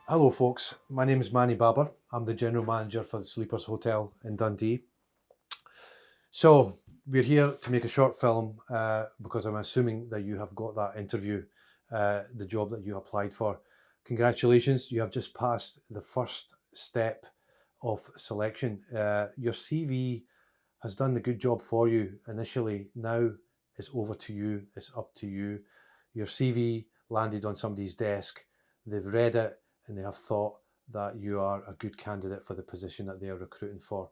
Hello folks, my name is Manny Baber. I'm the General Manager for the Sleepers Hotel in Dundee. So we're here to make a short film because I'm assuming that you have got that interview, the job that you applied for. Congratulations, you have just passed the first step of selection. Your CV has done the good job for you initially. Now it's over to you, it's up to you. Your CV landed on somebody's desk, they've read it, and they have thought that you are a good candidate for the position that they are recruiting for.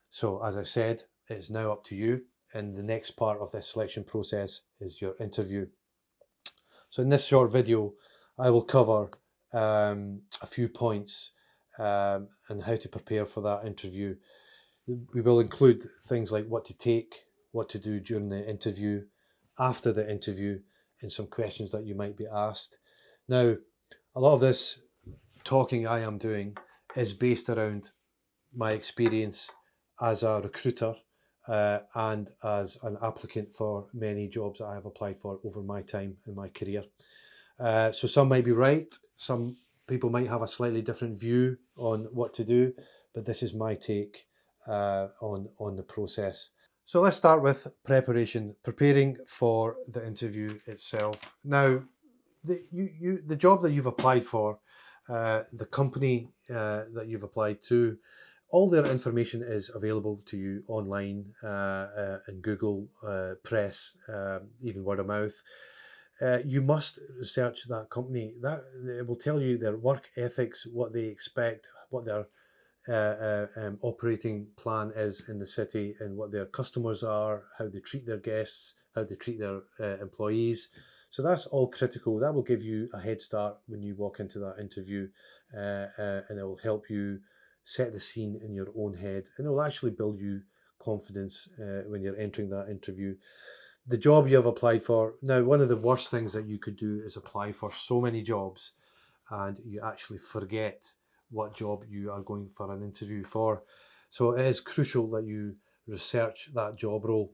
So as I said, it's now up to you, and the next part of this selection process is your interview. So in this short video, I will cover a few points and how to prepare for that interview. We will include things like what to take, what to do during the interview, after the interview, and some questions that you might be asked. Now, a lot of this talking I am doing is based around my experience as a recruiter and as an applicant for many jobs that I have applied for over my time in my career. So some might be right, some people might have a slightly different view on what to do, but this is my take on the process. So let's start with preparation, preparing for the interview itself. Now, the job that you've applied for, the company that you've applied to, all their information is available to you online in Google, press, even word of mouth. You must research that company. That it will tell you their work ethics, what they expect, what their operating plan is in the city, and what their customers are, how they treat their guests, how they treat their employees. So that's all critical. That will give you a head start when you walk into that interview, and it will help you set the scene in your own head, and it will actually build you confidence when you're entering that interview. The job you have applied for. Now, one of the worst things that you could do is apply for so many jobs and you actually forget what job you are going for an interview for. So it is crucial that you research that job role.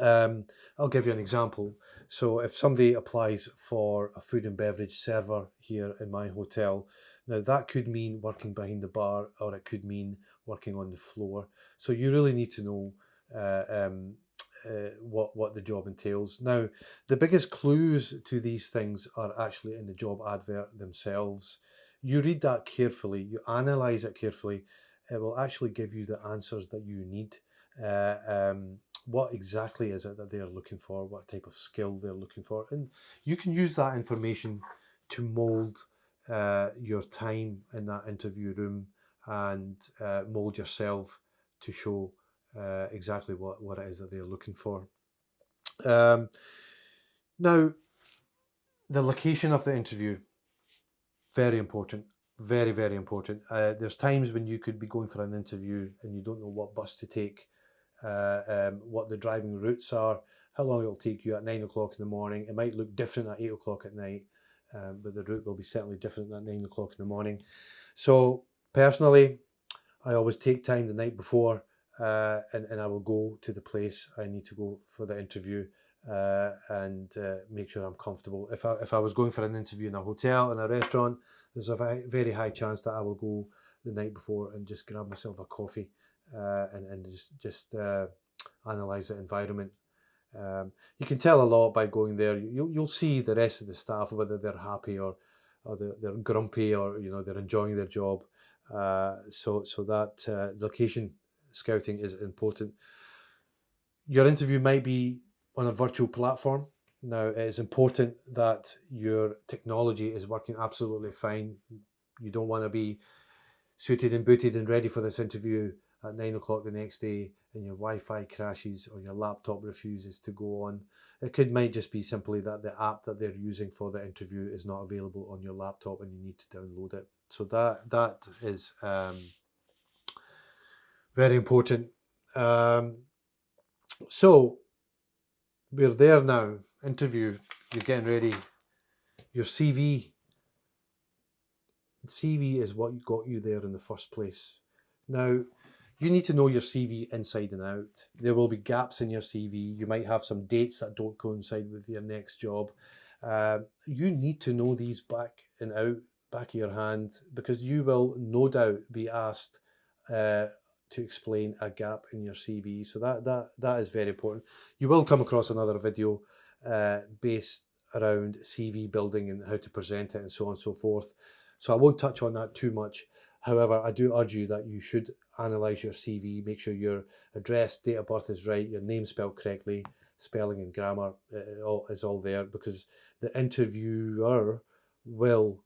I'll give you an example. So if somebody applies for a food and beverage server here in my hotel, now that could mean working behind the bar, or it could mean working on the floor. So you really need to know what the job entails. Now, the biggest clues to these things are actually in the job advert themselves. You read that carefully, you analyze it carefully. It will actually give you the answers that you need. What exactly is it that they are looking for, what type of skill they're looking for, and you can use that information to mold your time in that interview room and mold yourself to show exactly what it is that they're looking for. Now, the location of the interview, very important, very, very important. There's times when you could be going for an interview and you don't know what bus to take, what the driving routes are, how long it'll take you at 9 o'clock in the morning. It might look different at 8 o'clock at night, but the route will be certainly different at 9 o'clock in the morning. So personally, I always take time the night before and I will go to the place I need to go for the interview and make sure I'm comfortable. If I was going for an interview in a hotel, in a restaurant, there's a very high chance that I will go the night before and just grab myself a coffee and just analyze the environment. You can tell a lot by going there. You'll see the rest of the staff, whether they're happy or they're grumpy, or they're enjoying their job. So that location scouting is important. Your interview might be on a virtual platform. Now, it is important that your technology is working absolutely fine. You don't want to be suited and booted and ready for this interview at 9 o'clock the next day and your Wi-Fi crashes or your laptop refuses to go on. Might just be simply that the app that they're using for the interview is not available on your laptop and you need to download it. So that is very important. So we're there now. Interview, you're getting ready. Your CV. The CV is what got you there in the first place. Now, You need to know your CV inside and out. There will be gaps in your CV. You might have some dates that don't coincide with your next job. You need to know these back and out, back of your hand, because you will no doubt be asked to explain a gap in your CV. So that is very important. You will come across another video based around CV building and how to present it and so on and so forth. So I won't touch on that too much. However, I do urge you that you should analyse your CV, make sure your address, date of birth is right, your name spelled correctly, spelling and grammar is all there, because the interviewer will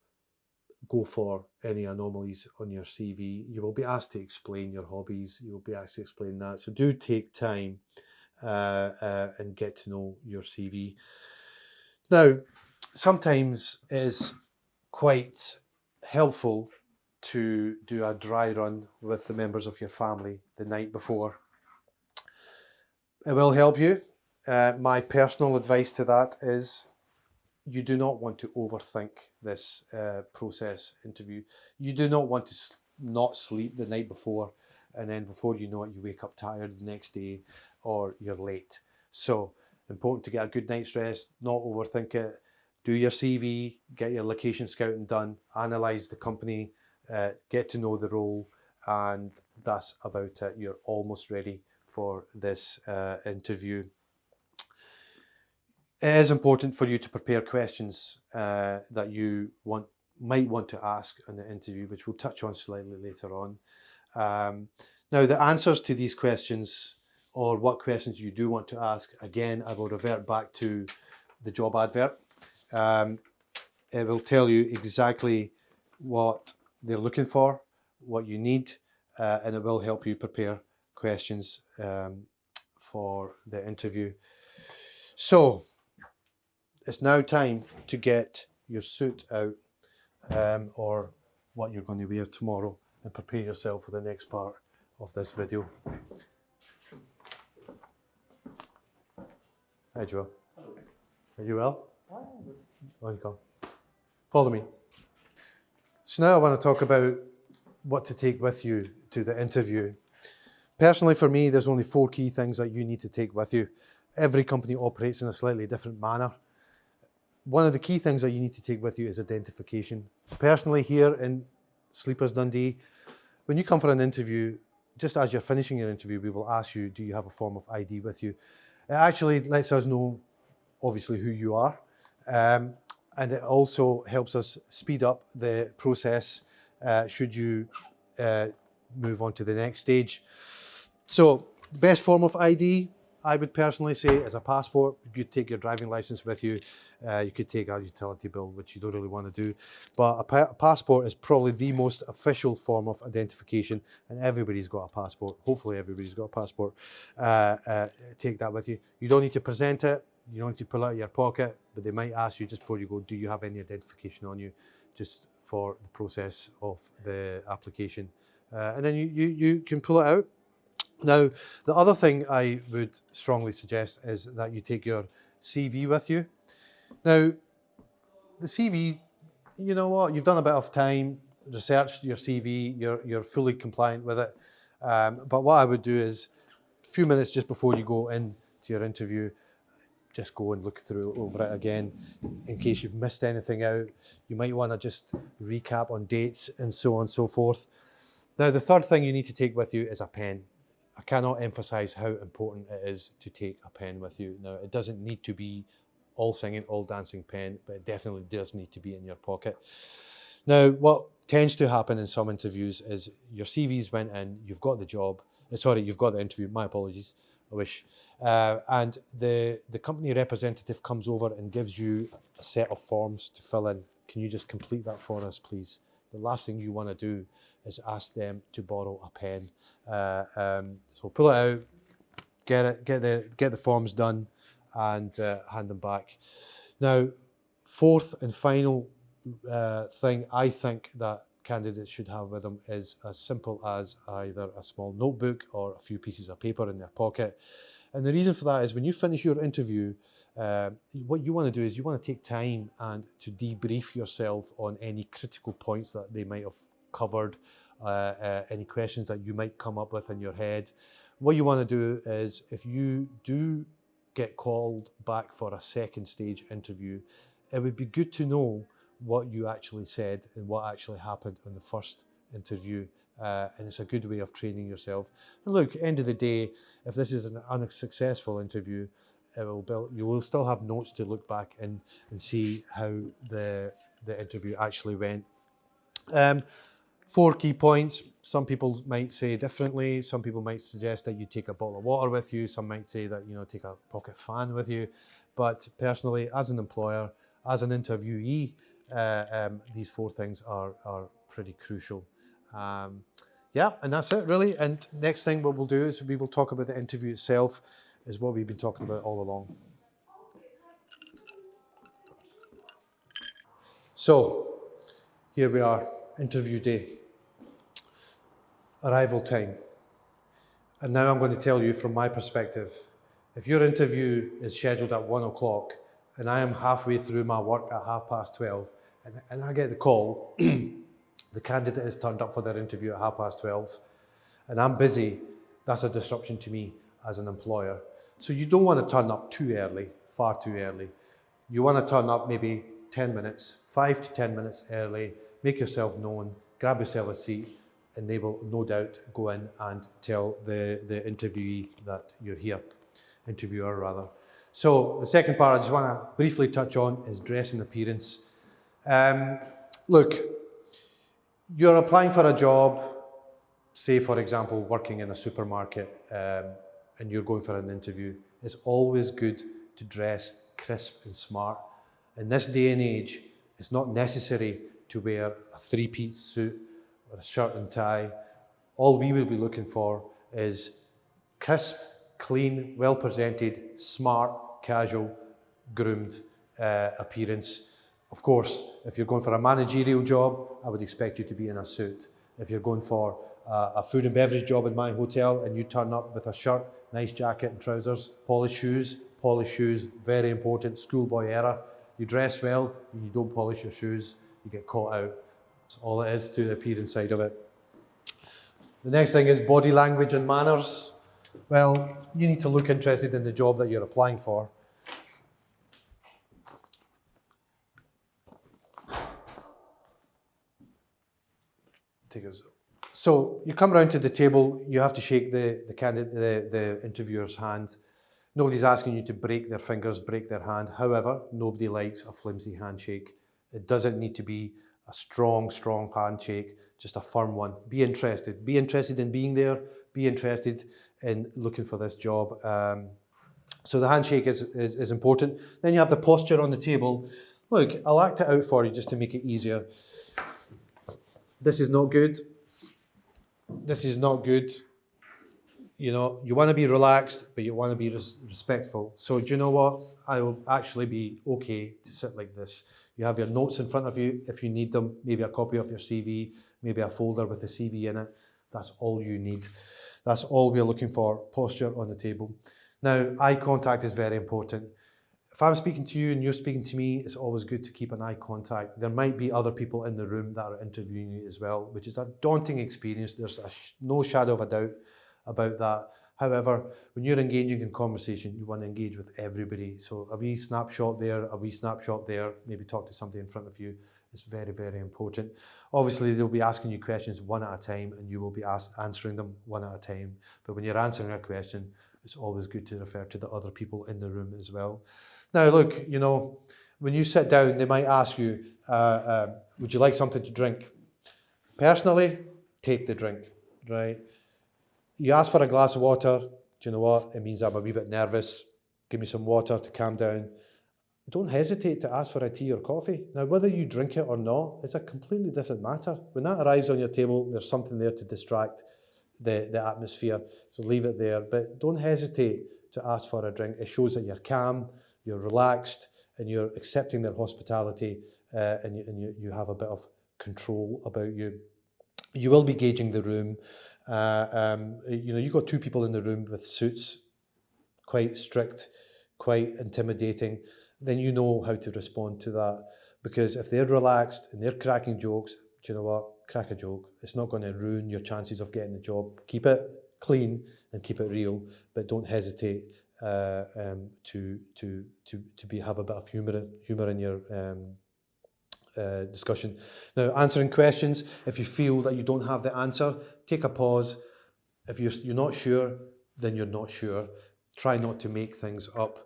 go for any anomalies on your CV. You will be asked to explain your hobbies, you will be asked to explain that. So do take time and get to know your CV. Now, sometimes it is quite helpful to do a dry run with the members of your family the night before. It will help you. My personal advice to that is you do not want to overthink this process interview. You do not want to not sleep the night before, and then before you know it, you wake up tired the next day or you're late. So important to get a good night's rest, not overthink it. Do your CV, get your location scouting done, analyse the company, get to know the role, and that's about it. You're almost ready for this interview. It is important for you to prepare questions that you might want to ask in the interview, which we'll touch on slightly later on. Now, the answers to these questions, or what questions you do want to ask, again, I will revert back to the job advert. It will tell you exactly what they're looking for, what you need, and it will help you prepare questions for the interview. So it's now time to get your suit out, or what you're going to wear tomorrow, and prepare yourself for the next part of this video. Hi Joe. Are you well? On you come. Follow me. So now I want to talk about what to take with you to the interview. Personally, for me, there's only 4 key things that you need to take with you. Every company operates in a slightly different manner. One of the key things that you need to take with you is identification. Personally, here in Sleepers Dundee, when you come for an interview, just as you're finishing your interview, we will ask you, do you have a form of ID with you? It actually lets us know, obviously, who you are. And it also helps us speed up the process should you move on to the next stage. So the best form of ID, I would personally say, is a passport. You could take your driving license with you. You could take a utility bill, which you don't really want to do. But a passport is probably the most official form of identification, and everybody's got a passport. Hopefully everybody's got a passport. Take that with you. You don't need to present it. You don't need to pull it out of your pocket, but they might ask you just before you go, do you have any identification on you, just for the process of the application. And then you can pull it out. Now, the other thing I would strongly suggest is that you take your CV with you. Now, the CV, you know what, you've done a bit of time, researched your CV, you're fully compliant with it. But what I would do is, a few minutes just before you go into your interview, just go and look over it again in case you've missed anything out. You might want to just recap on dates and so on and so forth. Now, the third thing you need to take with you is a pen. I cannot emphasize how important it is to take a pen with you. Now, it doesn't need to be all singing, all dancing pen, but it definitely does need to be in your pocket. Now, what tends to happen in some interviews is your CVs went in, you've got the job, you've got the interview, my apologies, I wish. And the company representative comes over and gives you a set of forms to fill in. Can you just complete that for us, please? The last thing you want to do is ask them to borrow a pen. So pull it out, get the forms done, and hand them back. Now, fourth and final thing I think that candidates should have with them is as simple as either a small notebook or a few pieces of paper in their pocket. And the reason for that is when you finish your interview, what you want to do is you want to take time and to debrief yourself on any critical points that they might have covered, any questions that you might come up with in your head. What you want to do is, if you do get called back for a second stage interview, it would be good to know what you actually said and what actually happened in the first interview. And it's a good way of training yourself. And look, end of the day, if this is an unsuccessful interview, you will still have notes to look back and see how the interview actually went. 4 key points. Some people might say differently. Some people might suggest that you take a bottle of water with you. Some might say that, take a pocket fan with you. But personally, as an employer, as an interviewee, these 4 things are pretty crucial. Yeah, and that's it really. And next thing what we'll do is we will talk about the interview itself, is what we've been talking about all along. So here we are, interview day, arrival time. And now I'm going to tell you from my perspective, if your interview is scheduled at 1 o'clock and I am halfway through my work at 12:30 and I get the call, the candidate has turned up for their interview at 12:30 and I'm busy, that's a disruption to me as an employer. So you don't want to turn up too early, far too early. You want to turn up maybe 10 minutes, 5 to 10 minutes early, make yourself known, grab yourself a seat, and they will no doubt go in and tell the interviewee that you're here, interviewer rather. So the second part I just want to briefly touch on is dress and appearance. Look, you're applying for a job, say for example, working in a supermarket, and you're going for an interview. It's always good to dress crisp and smart. In this day and age, it's not necessary to wear a 3-piece suit or a shirt and tie. All we will be looking for is crisp, clean, well presented, smart, casual, groomed appearance. Of course, if you're going for a managerial job, I would expect you to be in a suit. If you're going for a food and beverage job in my hotel and you turn up with a shirt, nice jacket and trousers, polished shoes, very important, schoolboy era. You dress well, and you don't polish your shoes, you get caught out. That's all it is to the appearance side of it. The next thing is body language and manners. Well, you need to look interested in the job that you're applying for. So you come around to the table, you have to shake the interviewer's hand. Nobody's asking you to break their fingers, break their hand. However, nobody likes a flimsy handshake. It doesn't need to be a strong handshake, just a firm one. Be interested. Be interested in being there. Be interested in looking for this job. So the handshake is important. Then you have the posture on the table. Look, I'll act it out for you just to make it easier. This is not good. This is not good. You want to be relaxed, but you want to be respectful. So do you know what? I will actually be okay to sit like this. You have your notes in front of you if you need them, maybe a copy of your CV, maybe a folder with a CV in it. That's all you need. That's all we're looking for, posture on the table. Now, eye contact is very important. If I'm speaking to you and you're speaking to me, it's always good to keep an eye contact. There might be other people in the room that are interviewing you as well, which is a daunting experience. There's no shadow of a doubt about that. However, when you're engaging in conversation, you want to engage with everybody. So a wee snapshot there, a wee snapshot there, maybe talk to somebody in front of you. It's very, very important. Obviously, they'll be asking you questions one at a time and you will be answering them one at a time. But when you're answering a question, it's always good to refer to the other people in the room as well. Now, look, when you sit down, they might ask you, would you like something to drink? Personally, take the drink, right? You ask for a glass of water, do you know what? It means I'm a wee bit nervous. Give me some water to calm down. Don't hesitate to ask for a tea or coffee. Now, whether you drink it or not, it's a completely different matter. When that arrives on your table, there's something there to distract the atmosphere. So leave it there. But don't hesitate to ask for a drink. It shows that you're calm, you're relaxed, and you're accepting their hospitality, and you have a bit of control about you. You will be gauging the room. You've got 2 people in the room with suits, quite strict, quite intimidating. Then you know how to respond to that. Because if they're relaxed and they're cracking jokes, do you know what? crack a joke. It's not going to ruin your chances of getting the job. Keep it clean and keep it real, but don't hesitate to have a bit of humour in your discussion. Now, answering questions, if you feel that you don't have the answer, take a pause. If you're not sure, then you're not sure. Try not to make things up.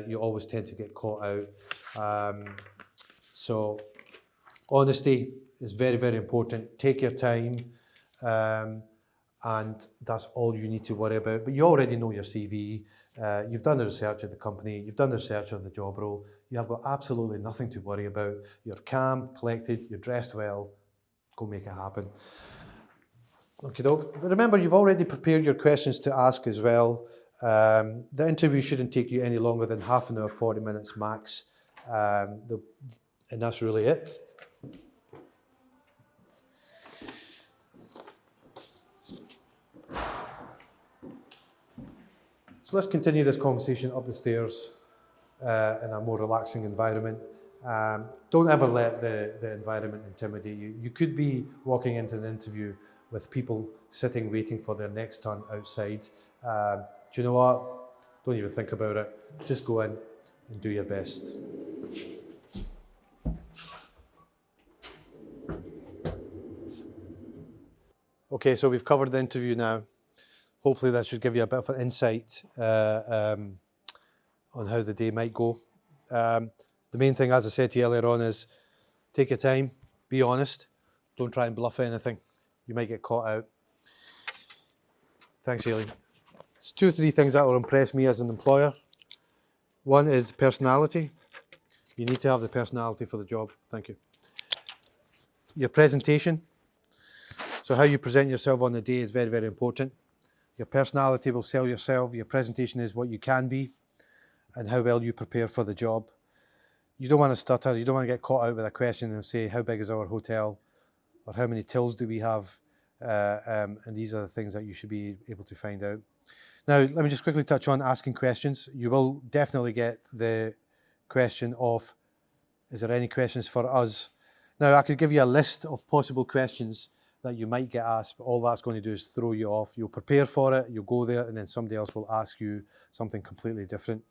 You always tend to get caught out. So honesty is very, very important. Take your time, and that's all you need to worry about. But you already know your CV. You've done the research of the company. You've done the research of the job role. You have got absolutely nothing to worry about. You're calm, collected, you're dressed well. Go make it happen. Okay, doke. But remember, you've already prepared your questions to ask as well. The interview shouldn't take you any longer than half an hour, 40 minutes max. And that's really it. So let's continue this conversation up the stairs in a more relaxing environment. Don't ever let the environment intimidate you. You could be walking into an interview with people sitting waiting for their next turn outside. Do you know what? Don't even think about it. Just go in and do your best. Okay, so we've covered the interview now. Hopefully that should give you a bit of an insight on how the day might go. The main thing, as I said to you earlier on, is take your time, be honest, don't try and bluff anything. You might get caught out. Thanks, Aileen. There's 2 or 3 things that will impress me as an employer. One is personality. You need to have the personality for the job. Thank you. Your presentation. So how you present yourself on the day is very, very important. Your personality will sell yourself. Your presentation is what you can be and how well you prepare for the job. You don't want to stutter. You don't want to get caught out with a question and say, how big is our hotel? Or how many tills do we have? And these are the things that you should be able to find out. Now, let me just quickly touch on asking questions. You will definitely get the question of, is there any questions for us? Now, I could give you a list of possible questions that you might get asked, but all that's going to do is throw you off. You'll prepare for it, you'll go there, and then somebody else will ask you something completely different.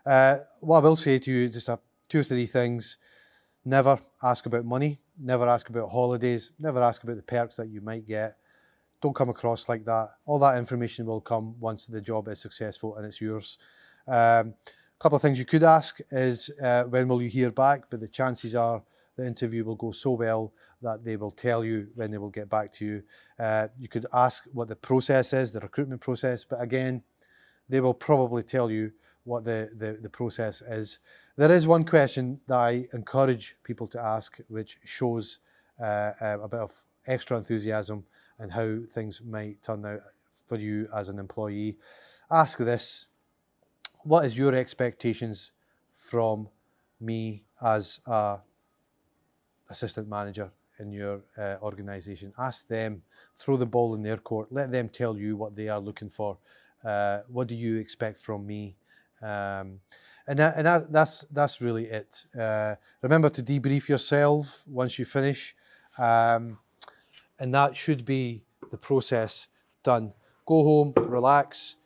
What I will say to you, just 2 or 3 things. Never ask about money, never ask about holidays, never ask about the perks that you might get. Don't come across like that. All that information will come once the job is successful and it's yours. A couple of things you could ask is, when will you hear back? But the chances are the interview will go so well that they will tell you when they will get back to you. You could ask what the process is, the recruitment process, but again, they will probably tell you what the process is. There is one question that I encourage people to ask, which shows a bit of extra enthusiasm and how things might turn out for you as an employee. Ask this: what is your expectations from me as a assistant manager in your organisation? Ask them, throw the ball in their court, let them tell you what they are looking for. What do you expect from me? And that's really it. Remember to debrief yourself once you finish, and that should be the process done. Go home, relax,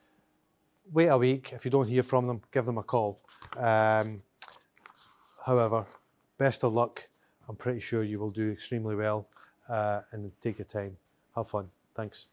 wait a week. If you don't hear from them, give them a call. However, best of luck. I'm pretty sure you will do extremely well, and take your time. Have fun. Thanks.